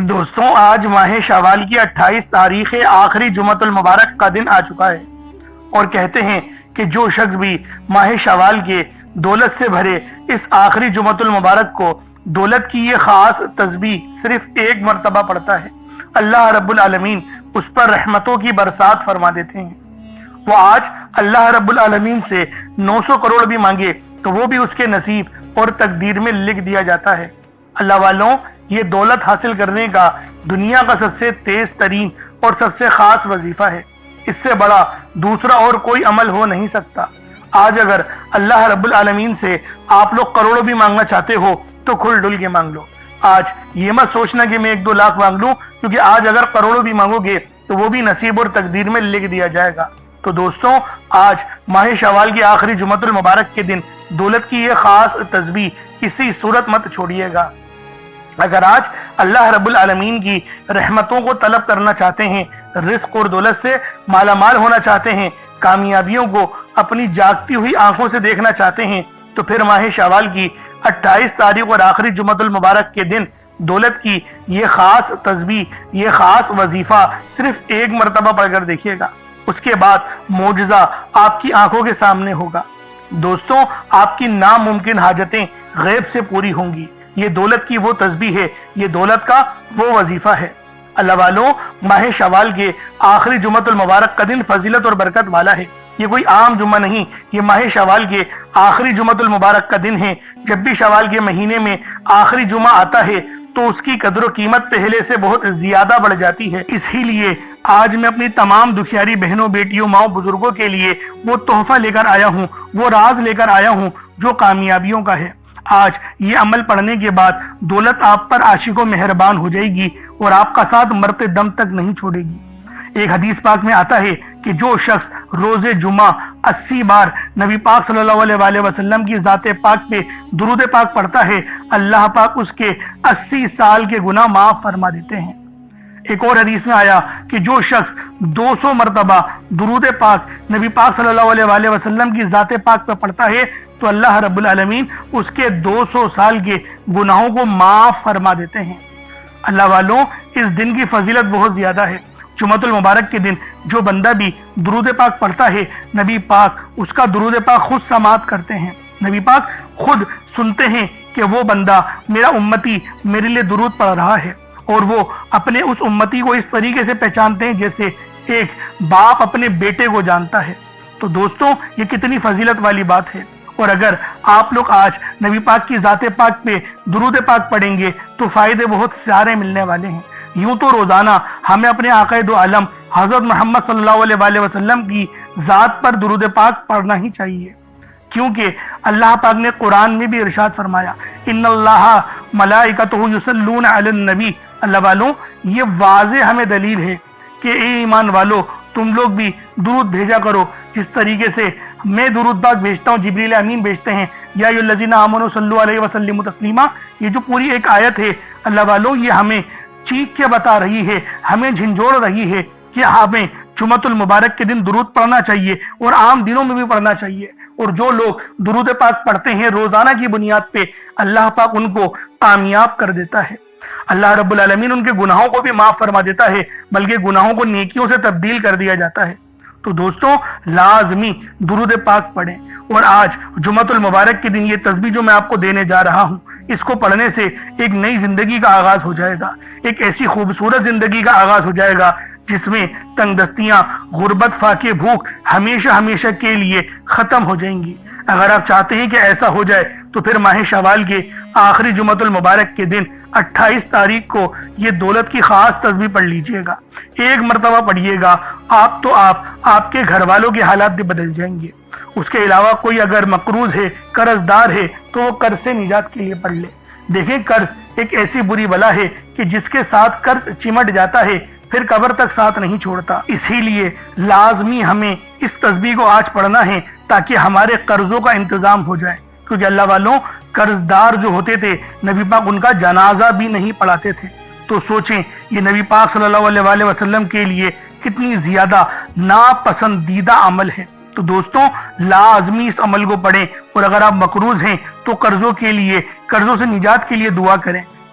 دوستوں آج ماہ شوال کی 28 تاریخ آخری جمعۃ المبارک کا دن آ چکا ہے اور کہتے ہیں کہ جو شخص بھی ماہ شوال کے دولت سے بھرے اس آخری جمعۃ المبارک کو دولت کی یہ خاص تسبیح صرف ایک مرتبہ پڑھتا ہے، اللہ رب العالمین اس پر رحمتوں کی برسات فرما دیتے ہیں۔ وہ آج اللہ رب العالمین سے 900 کروڑ بھی مانگے تو وہ بھی اس کے نصیب اور تقدیر میں لکھ دیا جاتا ہے۔ اللہ والوں، یہ دولت حاصل کرنے کا دنیا کا سب سے تیز ترین اور سب سے خاص وظیفہ ہے۔ اس سے بڑا دوسرا اور کوئی عمل ہو نہیں سکتا۔ آج اگر اللہ رب العالمین سے آپ لوگ کروڑوں بھی مانگنا چاہتے ہو تو کھل ڈل کے مانگ لو۔ آج یہ مت سوچنا کہ میں 1-2 لاکھ مانگ لوں، کیونکہ آج اگر کروڑوں بھی مانگو گے تو وہ بھی نصیب اور تقدیر میں لکھ دیا جائے گا۔ تو دوستوں آج ماہ شوال کی آخری جمعۃ المبارک کے دن دولت کی یہ خاص تسبیح کسی صورت مت چھوڑیے گا۔ اگر آج اللہ رب العالمین کی رحمتوں کو طلب کرنا چاہتے ہیں، رزق اور دولت سے مالا مال ہونا چاہتے ہیں، کامیابیوں کو اپنی جاگتی ہوئی آنکھوں سے دیکھنا چاہتے ہیں، تو پھر ماہ شوال کی 28 تاریخ اور آخری جمعۃ المبارک کے دن دولت کی یہ خاص تسبیح، یہ خاص وظیفہ صرف ایک مرتبہ پڑھ کر دیکھیے گا۔ اس کے بعد معجزہ آپ کی آنکھوں کے سامنے ہوگا۔ دوستوں آپ کی ناممکن حاجتیں غیب سے پوری ہوں گی۔ یہ دولت کی وہ تسبیح ہے، یہ دولت کا وہ وظیفہ ہے۔ اللہ والوں، ماہ شوال کے آخری جمعۃ المبارک کا دن فضیلت اور برکت والا ہے۔ یہ کوئی عام جمعہ نہیں، یہ ماہ شوال کے آخری جمعۃ المبارک کا دن ہے۔ جب بھی شوال کے مہینے میں آخری جمعہ آتا ہے تو اس کی قدر و قیمت پہلے سے بہت زیادہ بڑھ جاتی ہے۔ اسی لیے آج میں اپنی تمام دکھیاری بہنوں، بیٹیوں، ماؤں، بزرگوں کے لیے وہ تحفہ لے کر آیا ہوں، وہ راز لے کر آیا ہوں جو کامیابیوں کا ہے۔ آج یہ عمل پڑھنے کے بعد دولت آپ پر عاشق و مہربان ہو جائے گی اور آپ کا ساتھ مرتے دم تک نہیں چھوڑے گی۔ ایک حدیث پاک میں آتا ہے کہ جو شخص روز جمعہ 80 بار نبی پاک صلی اللہ علیہ وسلم کی ذات پاک پہ درود پاک پڑھتا ہے، اللہ پاک اس کے 80 سال کے گناہ معاف فرما دیتے ہیں۔ ایک اور حدیث میں آیا کہ جو شخص 200 مرتبہ درود پاک نبی پاک صلی اللہ علیہ وسلم کی ذات پاک پہ پڑھتا ہے تو اللہ رب العالمین اس کے 200 سال کے گناہوں کو معاف فرما دیتے ہیں۔ اللہ والوں، اس دن کی فضیلت بہت زیادہ ہے۔ جمعۃ المبارک کے دن جو بندہ بھی درود پاک پڑھتا ہے، نبی پاک اس کا درود پاک خود سماعت کرتے ہیں۔ نبی پاک خود سنتے ہیں کہ وہ بندہ میرا امتی میرے لیے درود پڑھ رہا ہے، اور وہ اپنے اس امتی کو اس طریقے سے پہچانتے ہیں جیسے ایک باپ اپنے بیٹے کو جانتا ہے۔ تو دوستوں یہ کتنی فضیلت والی بات ہے۔ اور اگر آپ لوگ آج نبی پاک کی ذات پاک پہ درود پاک پڑھیں گے تو فائدے بہت سارے ملنے والے ہیں۔ یوں تو روزانہ ہمیں اپنے آقا دو عالم حضرت محمد صلی اللہ علیہ وسلم کی ذات پر درود پاک پڑھنا ہی چاہیے، کیونکہ اللہ پاک نے قرآن میں بھی ارشاد فرمایا، ان اللہ ملائکتہ یصلون علی النبی۔ اللہ والوں، یہ واضح ہمیں دلیل ہے کہ اے ایمان والو، تم لوگ بھی درود بھیجا کرو جس طریقے سے میں درود پاک بھیجتا ہوں، جبریل امین بھیجتے ہیں، یا ایھا الذین آمنوا صلوا علیہ وسلموا تسلیما۔ یہ جو پوری ایک آیت ہے اللہ والوں، یہ ہمیں چیخ کے بتا رہی ہے، ہمیں جھنجھوڑ رہی ہے کہ ہمیں جمعۃ المبارک کے دن درود پڑھنا چاہیے اور عام دنوں میں بھی پڑھنا چاہیے۔ اور جو لوگ درود پاک پڑھتے ہیں روزانہ کی بنیاد پہ، اللہ پاک ان کو کامیاب کر دیتا ہے۔ اللہ رب العالمین ان کے گناہوں کو بھی معاف فرما دیتا ہے، بلکہ گناہوں کو نیکیوں سے تبدیل کر دیا جاتا ہے۔ تو دوستوں لازمی درود پاک پڑھیں، اور آج جمعۃ المبارک کے دن یہ تسبیح جو میں آپ کو دینے جا رہا ہوں، اس کو پڑھنے سے ایک نئی زندگی کا آغاز ہو جائے گا، ایک ایسی خوبصورت زندگی کا آغاز ہو جائے گا جس میں تنگ دستیاں، غربت، فاقے، بھوک ہمیشہ ہمیشہ کے لیے ختم ہو جائیں گی۔ اگر آپ چاہتے ہیں کہ ایسا ہو جائے تو پھر ماہ شوال کے آخری جمعۃ المبارک کے دن 28 تاریخ کو یہ دولت کی خاص تسبیح پڑھ لیجئے گا۔ ایک مرتبہ پڑھیے گا، آپ کے گھر والوں کے حالات بھی بدل جائیں گے۔ اس کے علاوہ کوئی اگر مقروض ہے، قرض دار ہے، تو وہ قرض سے نجات کے لیے پڑھ لے۔ دیکھیں، قرض ایک ایسی بری بلا ہے کہ جس کے ساتھ قرض چمٹ جاتا ہے پھر قبر تک ساتھ نہیں چھوڑتا۔ اسی لیے لازمی ہمیں اس تسبیح کو آج پڑھنا ہے تاکہ ہمارے قرضوں کا انتظام ہو جائے، کیونکہ اللہ والوں قرض دار جو ہوتے تھے نبی پاک ان کا جنازہ بھی نہیں پڑھاتے تھے۔ تو سوچیں یہ نبی پاک صلی اللہ علیہ وسلم کے لیے کتنی زیادہ ناپسندیدہ عمل ہے۔ تو دوستوں لازمی اس عمل کو پڑھیں، اور اگر آپ مقروض ہیں تو قرضوں سے نجات کے لیے دعا کریں،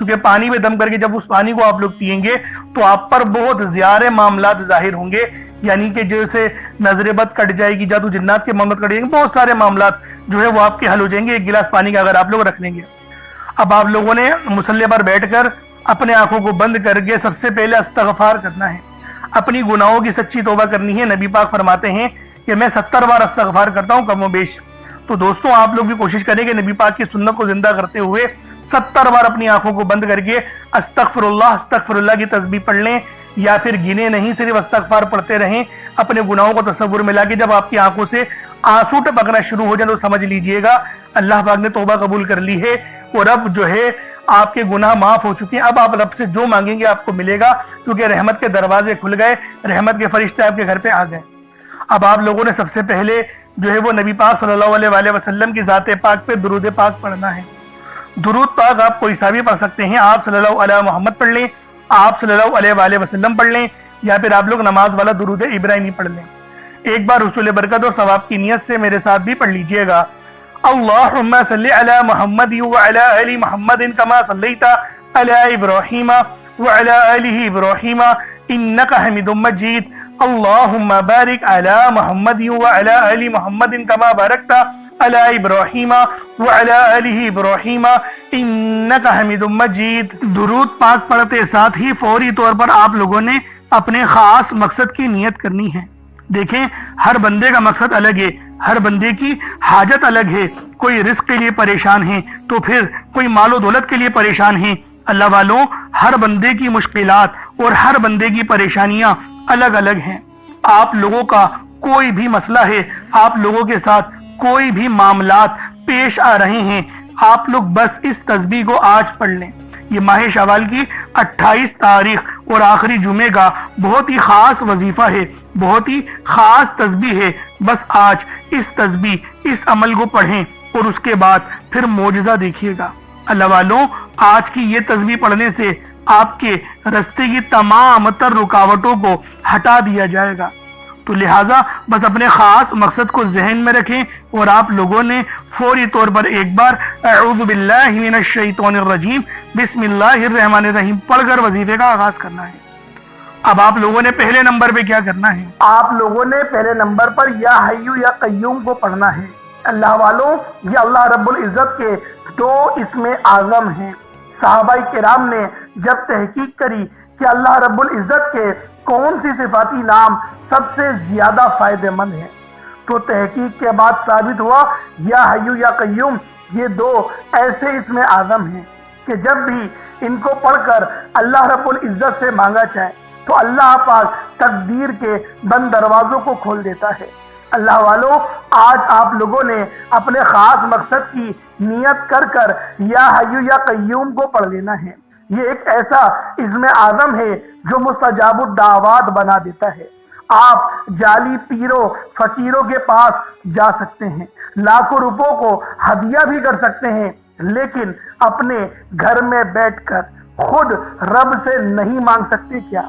کیونکہ پانی میں دم کر کے جب اس پانی کو آپ لوگ پئیں گے تو آپ پر بہت زیادہ معاملات ظاہر ہوں گے، یعنی کہ جیسے نظر بد کٹ جائے گی، جادو جنات کے معاملات کٹ جائیں گے، بہت سارے معاملات جو ہے وہ آپ کے حل ہو جائیں گے ایک گلاس پانی کا اگر آپ لوگ رکھ لیں گے۔ اب آپ لوگوں نے مصلی پر بیٹھ کر اپنے آنکھوں کو بند کر کے سب سے پہلے استغفار کرنا ہے، اپنی گناہوں کی سچی توبہ کرنی ہے۔ نبی پاک فرماتے ہیں کہ میں 70 بار استغفار کرتا ہوں کم و بیش۔ تو دوستوں آپ لوگ بھی کوشش کریں کہ نبی پاک کی سنت کو زندہ کرتے ہوئے 70 بار اپنی آنکھوں کو بند کر کے استغفر اللہ کی تسبیح پڑھ لیں، یا پھر گنے نہیں صرف استغفار پڑھتے رہیں، اپنے گناہوں کو تصور میں لا کے جب آپ کی آنکھوں سے آنسو ٹپکنا شروع ہو جائے تو سمجھ لیجئے گا اللہ پاک نے توبہ قبول کر لی ہے اور اب جو ہے آپ کے گناہ معاف ہو چکے ہیں۔ اب آپ رب سے جو مانگیں گے آپ کو ملے گا، کیونکہ رحمت کے دروازے کھل گئے، رحمت کے فرشتے آپ کے گھر پہ آ گئے۔ اب آپ لوگوں نے سب سے پہلے جو ہے وہ نبی پاک صلی اللہ علیہ وآلہ وسلم کی ذات پاک پہ درود پاک پڑھنا ہے۔ درود پاک آپ کوئی سا بھی پڑھ سکتے ہیں، آپ صلی اللہ علیہ محمد پڑھ لیں، آپ صلی اللہ علیہ وآلہ وسلم پڑھ لیں، یا پھر آپ لوگ نماز والا درود ابراہیمی پڑھ لیں۔ ایک بار حصول برکت اور ثواب کی نیت سے میرے ساتھ بھی پڑھ لیجئے گا۔ اللہم صلی علی محمد وعلی آل محمد کما صلیت علی ابراہیم وعلی آل ابراہیم انک حمید مجید۔ اللہم بارک علی محمد وعلی آل محمد کما بارکت علی ابراہیم وعلی آل ابراہیم انک حمید مجید۔ درود پاک پڑھتے ساتھ ہی فوری طور پر آپ لوگوں نے اپنے خاص مقصد کی نیت کرنی ہے۔ دیکھیں ہر بندے کا مقصد الگ ہے، ہر بندے کی حاجت الگ ہے، کوئی رزق کے لیے پریشان ہے تو پھر کوئی مال و دولت کے لیے پریشان ہے۔ اللہ والوں ہر بندے کی مشکلات اور ہر بندے کی پریشانیاں الگ الگ ہیں۔ آپ لوگوں کا کوئی بھی مسئلہ ہے، آپ لوگوں کے ساتھ کوئی بھی معاملات پیش آ رہے ہیں، آپ لوگ بس اس تسبیح کو آج پڑھ لیں۔ یہ ماہ شوال کی 28 تاریخ اور آخری جمعے کا بہت ہی خاص وظیفہ ہے، بہت ہی خاص تسبیح ہے۔ بس آج اس تسبیح اس عمل کو پڑھیں اور اس کے بعد پھر معجزہ دیکھیے گا۔ اللہ والوں آج کی یہ تسبیح پڑھنے سے آپ کے راستے کی تمام تر رکاوٹوں کو ہٹا دیا جائے گا۔ تو لہٰذا بس اپنے خاص مقصد کو ذہن میں رکھیں اور آپ لوگوں نے فوری طور پر ایک بار اعوذ باللہ من الشیطان الرجیم بسم اللہ الرحمن الرحیم پڑھ کر وظیفے کا آغاز کرنا ہے۔ اب آپ لوگوں نے پہلے نمبر پہ کیا کرنا ہے؟ آپ لوگوں نے پہلے نمبر پر یا حیو یا قیوم کو پڑھنا ہے۔ اللہ والوں یہ اللہ رب العزت کے 2 اسم اعظم ہیں۔ صحابہ کرام نے جب تحقیق کری کہ اللہ رب العزت کے کون سی صفاتی نام سب سے زیادہ فائدہ مند ہیں تو تحقیق کے بعد ثابت ہوا یا حیو یا قیوم یہ 2 ایسے اسم اعظم ہیں کہ جب بھی ان کو پڑھ کر اللہ رب العزت سے مانگا جائے تو اللہ پاک تقدیر کے بند دروازوں کو کھول دیتا ہے۔ اللہ والوں آج آپ لوگوں نے اپنے خاص مقصد کی نیت کر کر یا حیو یا قیوم کو پڑھ لینا ہے۔ یہ ایک ایسا اسم اعظم ہے جو مستجاب الدعوات بنا دیتا ہے۔ آپ جعلی پیروں فقیروں کے پاس جا سکتے ہیں، لاکھوں روپوں کو ہدیہ بھی کر سکتے ہیں، لیکن اپنے گھر میں بیٹھ کر خود رب سے نہیں مانگ سکتے کیا؟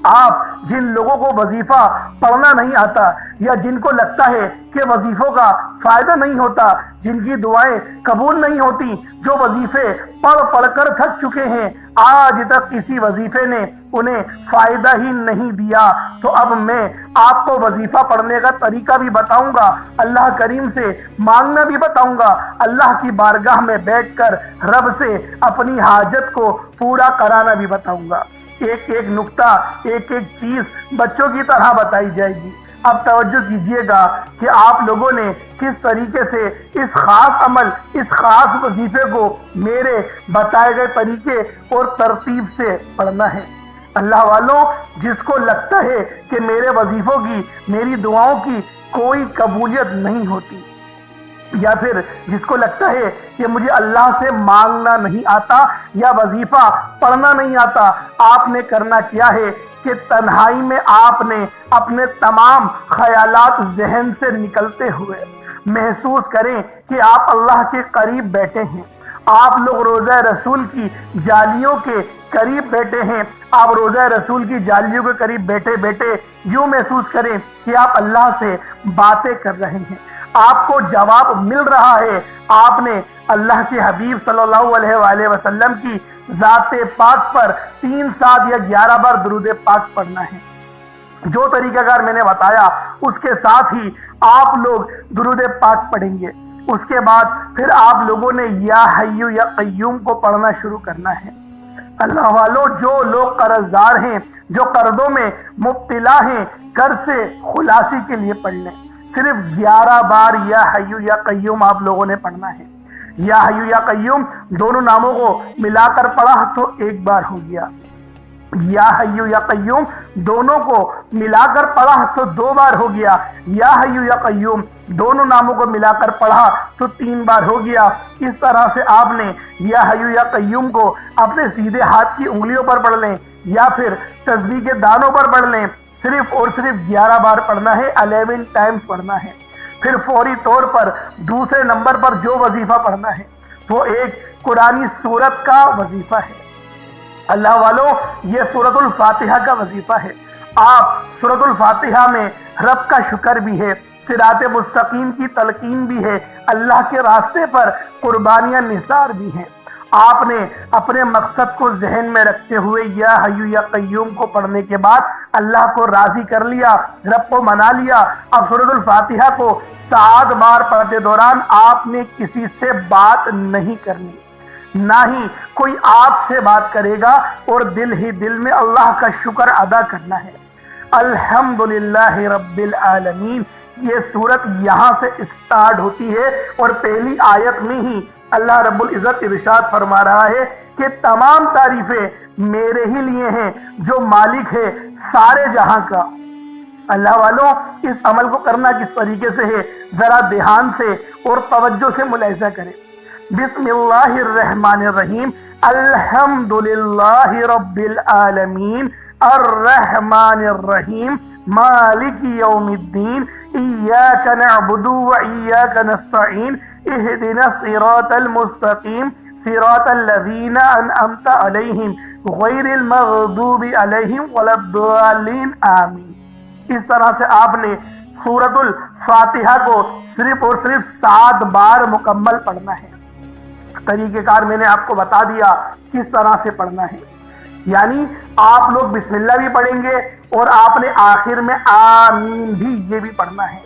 آپ جن لوگوں کو وظیفہ پڑھنا نہیں آتا یا جن کو لگتا ہے کہ وظیفوں کا فائدہ نہیں ہوتا، جن کی دعائیں قبول نہیں ہوتی، جو وظیفے پڑھ کر تھک چکے ہیں، آج تک کسی وظیفے نے انہیں فائدہ ہی نہیں دیا، تو اب میں آپ کو وظیفہ پڑھنے کا طریقہ بھی بتاؤں گا، اللہ کریم سے مانگنا بھی بتاؤں گا، اللہ کی بارگاہ میں بیٹھ کر رب سے اپنی حاجت کو پورا کرانا بھی بتاؤں گا۔ ایک ایک نقطہ ایک ایک چیز بچوں کی طرح بتائی جائے گی۔ اب توجہ کیجئے گا کہ آپ لوگوں نے کس طریقے سے اس خاص عمل اس خاص وظیفے کو میرے بتائے گئے طریقے اور ترتیب سے پڑھنا ہے۔ اللہ والوں جس کو لگتا ہے کہ میرے وظیفوں کی میری دعاؤں کی کوئی قبولیت نہیں ہوتی، یا پھر جس کو لگتا ہے کہ مجھے اللہ سے مانگنا نہیں آتا یا وظیفہ پڑھنا نہیں آتا، آپ نے کرنا کیا ہے کہ تنہائی میں آپ نے اپنے تمام خیالات ذہن سے نکلتے ہوئے محسوس کریں کہ آپ اللہ کے قریب بیٹھے ہیں، آپ لوگ روضہ رسول کی جالیوں کے قریب بیٹھے ہیں، آپ روضہ رسول کی جالیوں کے قریب بیٹھے بیٹھے یوں محسوس کریں کہ آپ اللہ سے باتیں کر رہے ہیں، آپ کو جواب مل رہا ہے، آپ نے اللہ کے حبیب صلی اللہ علیہ وآلہ وسلم کی ذات پاک پر 3 7 یا 11 بار درود پاک پڑھنا ہے۔ جو طریقہ کار میں نے بتایا اس کے ساتھ ہی آپ لوگ درود پاک پڑھیں گے۔ اس کے بعد پھر آپ لوگوں نے یا حی یا قیوم کو پڑھنا شروع کرنا ہے۔ اللہ والو، جو لوگ قرض دار ہیں، جو قرضوں میں مبتلا ہیں، قرض سے خلاصی کے لیے پڑھ لیں۔ صرف 11 بار یا حی یا قیوم آپ لوگوں نے پڑھنا ہے۔ یا حی یا قیوم دونوں ناموں کو ملا کر پڑھا تو 1 بار ہو گیا، یا حی یا قیوم دونوں کو ملا کر پڑھا تو 2 بار ہو گیا، یا حی یا قیوم دونوں ناموں کو ملا کر پڑھا تو 3 بار ہو گیا۔ اس طرح سے آپ نے یا حی یا قیوم کو اپنے سیدھے ہاتھ کی انگلیوں پر پڑھ لیں یا پھر تسبیح کے دانوں پر پڑھ لیں۔ صرف اور صرف 11 بار پڑھنا ہے، 11 ٹائمز پڑھنا ہے۔ پھر فوری طور پر دوسرے نمبر پر جو وظیفہ پڑھنا ہے وہ ایک قرآنی سورت کا وظیفہ ہے۔ اللہ والو، یہ سورۃ الفاتحہ کا وظیفہ ہے۔ آپ سورۃ الفاتحہ میں رب کا شکر بھی ہے، صراط مستقیم کی تلقین بھی ہے، اللہ کے راستے پر قربانیاں نثار بھی ہیں۔ آپ نے اپنے مقصد کو ذہن میں رکھتے ہوئے یا حی یا قیوم کو پڑھنے کے بعد اللہ کو راضی کر لیا، رب کو منا لیا۔ اب سورۃ الفاتحہ کو 7 بار پڑھتے دوران آپ نے کسی سے بات نہیں کرنی، نہ ہی کوئی آپ سے بات کرے گا، اور دل ہی دل میں اللہ کا شکر ادا کرنا ہے۔ الحمدللہ رب العالمین، یہ سورت یہاں سے اسٹارٹ ہوتی ہے اور پہلی آیت میں ہی اللہ رب العزت ارشاد فرما رہا ہے کہ تمام تعریفیں میرے ہی لیے ہیں جو مالک ہے سارے جہاں کا۔ اللہ والوں، اس عمل کو کرنا کس طریقے سے ہے ذرا دھیان سے اور توجہ سے ملاحظہ کریں۔ بسم اللہ الرحمن الرحیم، الحمدللہ رب العالمین، الرحمن الرحیم، مالک یوم الدین، ایاک نعبد و ایاک نستعین، اہدنا الصراط المستقیم، صراط الذین انعمت علیہم غیر المغضوب علیہم ولا الضالین، آمین۔ اس طرح سے آپ نے سورۃ الفاتحہ کو صرف اور صرف 7 بار مکمل پڑھنا ہے۔ طریقہ کار میں نے آپ کو بتا دیا کس طرح سے پڑھنا ہے، یعنی آپ لوگ بسم اللہ بھی پڑھیں گے اور آپ نے آخر میں آمین بھی یہ بھی پڑھنا ہے،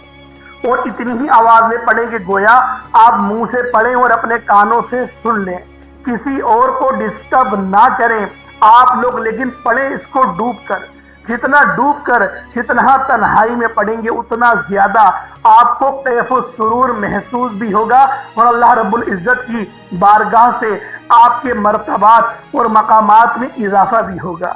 اور اتنی ہی آواز میں پڑھیں کہ گویا آپ منہ سے پڑھیں اور اپنے کانوں سے سن لیں، کسی اور کو ڈسٹرب نہ کریں آپ لوگ، لیکن پڑھیں اس کو ڈوب کر۔ جتنا ڈوب کر، جتنا تنہائی میں پڑھیں گے اتنا زیادہ آپ کو کیف و سرور محسوس بھی ہوگا، اور اللہ رب العزت کی بارگاہ سے آپ کے مرتبات اور مقامات میں اضافہ بھی ہوگا۔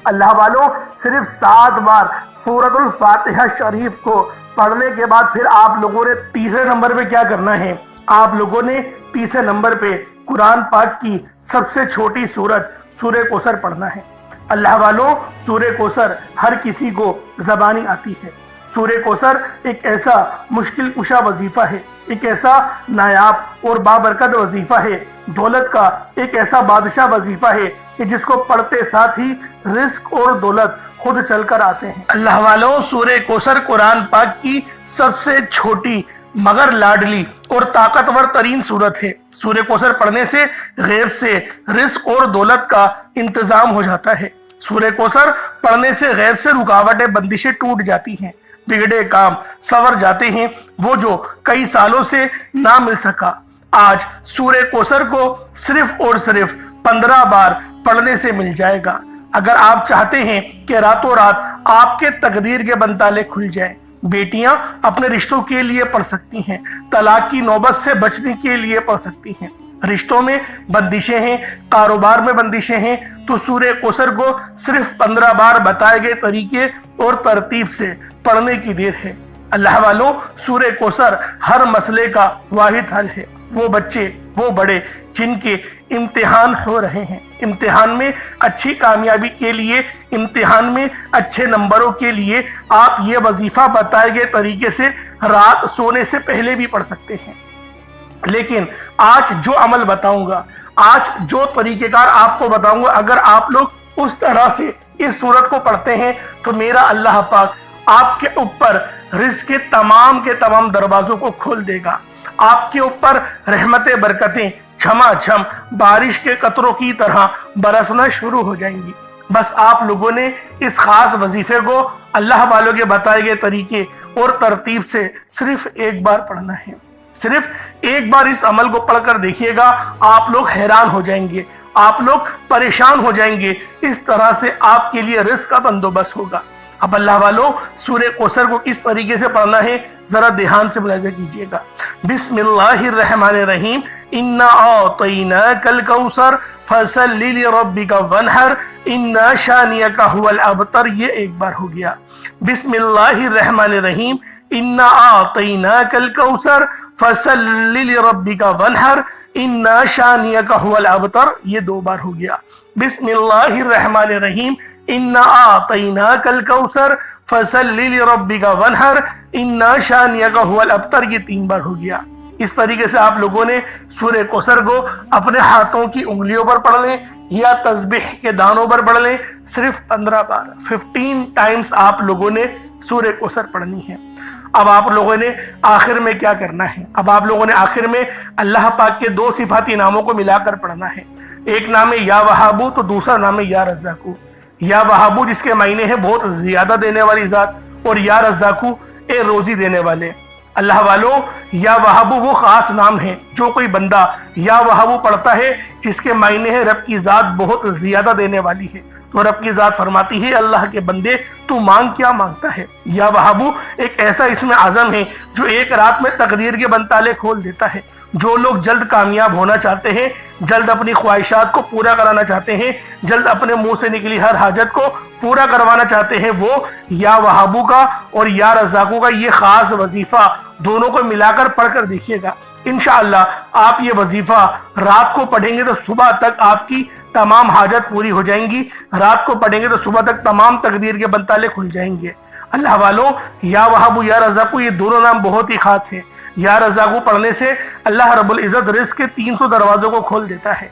اللہ والوں، صرف 7 بار سورۃ الفاتحہ شریف کو پڑھنے کے بعد پھر آپ لوگوں نے تیسرے نمبر پہ کیا کرنا ہے؟ آپ لوگوں نے تیسرے نمبر پہ قرآن پاک کی سب سے چھوٹی سورت سورہ کوثر پڑھنا ہے۔ اللہ والوں، سورہ کوثر ہر کسی کو زبانی آتی ہے۔ سورہ کوثر ایک ایسا مشکل کشا وظیفہ ہے، ایک ایسا نایاب اور بابرکت وظیفہ ہے، دولت کا ایک ایسا بادشاہ وظیفہ ہے کہ جس کو پڑھتے ساتھ ہی رزق اور دولت خود چل کر آتے ہیں۔ اللہ والوں، سورہ کوثر قرآن پاک کی سب سے چھوٹی مگر لاڈلی اور طاقتور ترین سورت ہے۔ سورہ کوثر پڑھنے سے غیب سے رزق اور دولت کا انتظام ہو جاتا ہے۔ سورہ کوثر پڑھنے سے غیب سے رکاوٹیں بندشیں ٹوٹ جاتی ہیں، بگڑے کام سنور جاتے ہیں، وہ جو کئی سالوں سے نہ مل سکا آج سورہ کوثر کو صرف اور صرف 15 بار پڑھنے سے مل جائے گا۔ اگر آپ چاہتے ہیں کہ راتوں رات آپ کے تقدیر کے بنتالے کھل جائیں، بیٹیاں اپنے رشتوں کے لیے پڑھ سکتی ہیں، طلاق کی نوبت سے بچنے کے لیے پڑھ سکتی ہیں، رشتوں میں بندشیں ہیں، کاروبار میں بندشیں ہیں، تو سورہ کوثر کو صرف 15 بار بتائے گئے طریقے اور ترتیب سے پڑھنے کی دیر ہے۔ اللہ والوں، سورہ کوثر ہر مسئلے کا واحد حل ہے۔ وہ بچے، وہ بڑے جن کے امتحان ہو رہے ہیں، امتحان میں اچھی کامیابی کے لیے، امتحان میں اچھے نمبروں کے لیے آپ یہ وظیفہ بتائے گئے طریقے سے رات سونے سے پہلے بھی پڑھ سکتے ہیں۔ لیکن آج جو عمل بتاؤں گا، آج جو طریقہ کار آپ کو بتاؤں گا، اگر آپ لوگ اس طرح سے اس سورت کو پڑھتے ہیں تو میرا اللہ پاک آپ کے اوپر رزق کے تمام دروازوں کو کھول دے گا۔ آپ کے اوپر رحمتیں برکتیں چھما چھم بارش کے قطروں کی طرح برسنا شروع ہو جائیں گی۔ بس آپ لوگوں نے اس خاص وظیفے کو اللہ والوں کے بتائے گئے طریقے اور ترتیب سے صرف ایک بار پڑھنا ہے۔ صرف ایک بار اس عمل کو پڑھ کر دیکھیے گا، آپ لوگ حیران ہو جائیں گے، آپ لوگ پریشان ہو جائیں گے۔ اس طرح سے آپ کے لیے رزق کا بندوبست ہوگا۔ اب اللہ والوں سورہ کوثر کو کس طریقے سے پڑھنا ہے ذرا دھیان سے ملاحظہ کیجئے گا۔ بسم اللہ الرحمن الرحیم، انا اعطیناک الکوثر فصل لربک وانحر ان شانئک هو الابتر، یہ ایک بار ہو گیا۔ بسم اللہ الرحمن الرحیم، انا اعطیناک الکوثر فصل لربک وانحر ان شانئک هو الابتر، یہ دو بار ہو گیا۔ بسم اللہ الرحمن الرحیم، انا اعطیناک الکوثر فصل لربک وانحر ان شانئک هو الابتر، یہ تین بار ہو گیا۔ اس طریقے سے آپ لوگوں نے سورہ کوثر کو اپنے ہاتھوں کی انگلیوں پر پڑھ لیں یا تسبیح کے دانوں پر پڑھ لیں، صرف 15 بار 15 ٹائمز آپ لوگوں نے سورہ کوثر پڑھنی ہے۔ اب آپ لوگوں نے آخر میں کیا کرنا ہے؟ اب آپ لوگوں نے آخر میں اللہ پاک کے دو صفاتی ناموں کو ملا کر پڑھنا ہے۔ ایک نام ہے یا وہابو تو دوسرا نام ہے یا رزاقو۔ یا وہابو جس کے معنی ہے بہت زیادہ دینے والی ذات، اور یا رزاقو اے روزی دینے والے۔ اللہ والوں یا وہابو وہ خاص نام ہے جو کوئی بندہ یا وہابو پڑھتا ہے جس کے معنی ہے رب کی ذات بہت زیادہ دینے والی ہے، تو رب کی ذات فرماتی ہے اللہ کے بندے تو مانگ کیا مانگتا ہے۔ یا وہابو ایک ایسا اسم اعظم ہے جو ایک رات میں تقدیر کے بند تالے کھول دیتا ہے۔ جو لوگ جلد کامیاب ہونا چاہتے ہیں، جلد اپنی خواہشات کو پورا کرانا چاہتے ہیں، جلد اپنے منہ سے نکلی ہر حاجت کو پورا کروانا چاہتے ہیں، وہ یا وہابو کا اور یا رزاقو کا یہ خاص وظیفہ دونوں کو ملا کر پڑھ کر دیکھیے گا۔ انشاءاللہ آپ یہ وظیفہ رات کو پڑھیں گے تو صبح تک آپ کی تمام حاجت پوری ہو جائیں گی، رات کو پڑھیں گے تو صبح تک تمام تقدیر کے بند تالے کھل جائیں گے۔ اللہ والوں یا وہابو یا رزاقو یہ دونوں نام بہت ہی خاص ہیں۔ یا رزاقو پڑھنے سے اللہ رب العزت رزق کے 300 دروازوں کو کھول دیتا ہے۔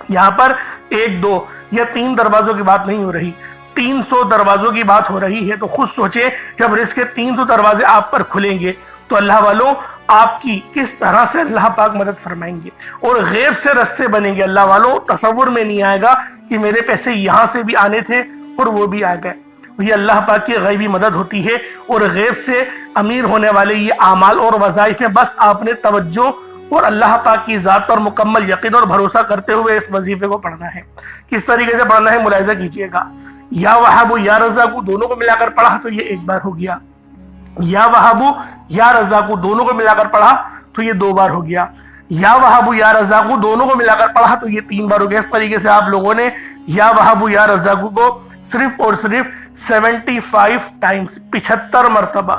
یہاں پر 1 2 یا 3 دروازوں کی بات نہیں ہو رہی، 300 دروازوں کی بات ہو رہی ہے۔ تو خود سوچیں جب رزق کے 300 دروازے آپ پر کھلیں گے تو اللہ والوں آپ کی کس طرح سے اللہ پاک مدد فرمائیں گے اور غیب سے رستے بنیں گے۔ اللہ والوں تصور میں نہیں آئے گا کہ میرے پیسے یہاں سے بھی آنے تھے اور وہ بھی آ گئے۔ یہ اللہ پاک کی غیبی مدد ہوتی ہے، اور غیب سے امیر ہونے والے یہ اعمال اور وظائف ہیں۔ بس آپ نے توجہ اور اللہ پاک کی ذات پر مکمل یقین اور بھروسہ کرتے ہوئے اس وظیفے کو پڑھنا ہے۔ کس طریقے سے پڑھنا ہے ملاحظہ کیجئے گا۔ یا وہابو یا رزاقو دونوں کو ملا کر پڑھا تو یہ ایک بار ہو گیا۔ یا وہابو یا رزاقو دونوں کو ملا کر پڑھا تو یہ 2 بار ہو گیا۔ یا وہابو یا رزاقو دونوں کو ملا کر پڑھا تو یہ 3 بار ہو گیا۔ اس طریقے سے آپ لوگوں نے یا وہابو یا رزاقو کو صرف اور صرف 75 ٹائمز 75 مرتبہ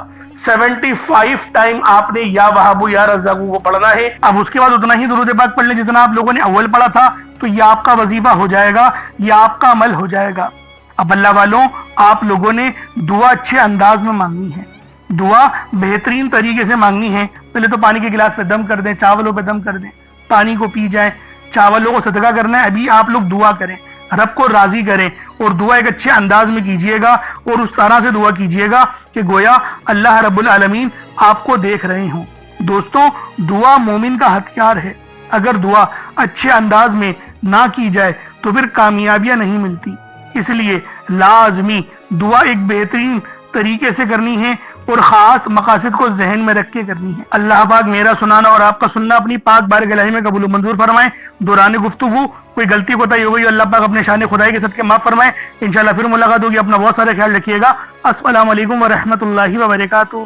75 ٹائم آپ نے یا وہابو یا رزاقو کو پڑھنا ہے۔ اب اس کے بعد اتنا ہی درود پاک پڑھ لیں جتنا آپ لوگوں نے اول پڑھا تھا، تو یہ آپ کا وظیفہ ہو جائے گا، یہ آپ کا عمل ہو جائے گا۔ اب اللہ والوں آپ لوگوں نے دعا اچھے انداز میں مانگنی ہے، دعا بہترین طریقے سے مانگنی ہے۔ پہلے تو پانی کے گلاس پہ دم کر دیں، چاولوں پہ دم کر دیں، پانی کو پی جائیں، چاولوں کو صدقہ کرنا ہے۔ ابھی آپ لوگ دعا کریں، رب کو راضی کریں، اور دعا ایک اچھے انداز میں کیجئے گا، اور اس طرح سے دعا کیجئے گا کہ گویا اللہ رب العالمین آپ کو دیکھ رہے ہوں۔ دوستوں دعا مومن کا ہتھیار ہے، اگر دعا اچھے انداز میں نہ کی جائے تو پھر کامیابیاں نہیں ملتی۔ اس لیے لازمی دعا ایک بہترین طریقے سے کرنی ہے اور خاص مقاصد کو ذہن میں رکھ کے کرنی ہے۔ اللہ پاک میرا سنانا اور آپ کا سننا اپنی پاک بارگاہ الہی میں قبول و منظور فرمائیں۔ دوران گفتگو کوئی غلطی کوتاہی ہو گئی، اللہ پاک اپنے شان خدائی کے صدقے معاف فرمائیں۔ انشاءاللہ پھر ملاقات ہوگی، اپنا بہت سارے خیال رکھیے گا۔ السلام علیکم ورحمۃ اللہ وبرکاتہ۔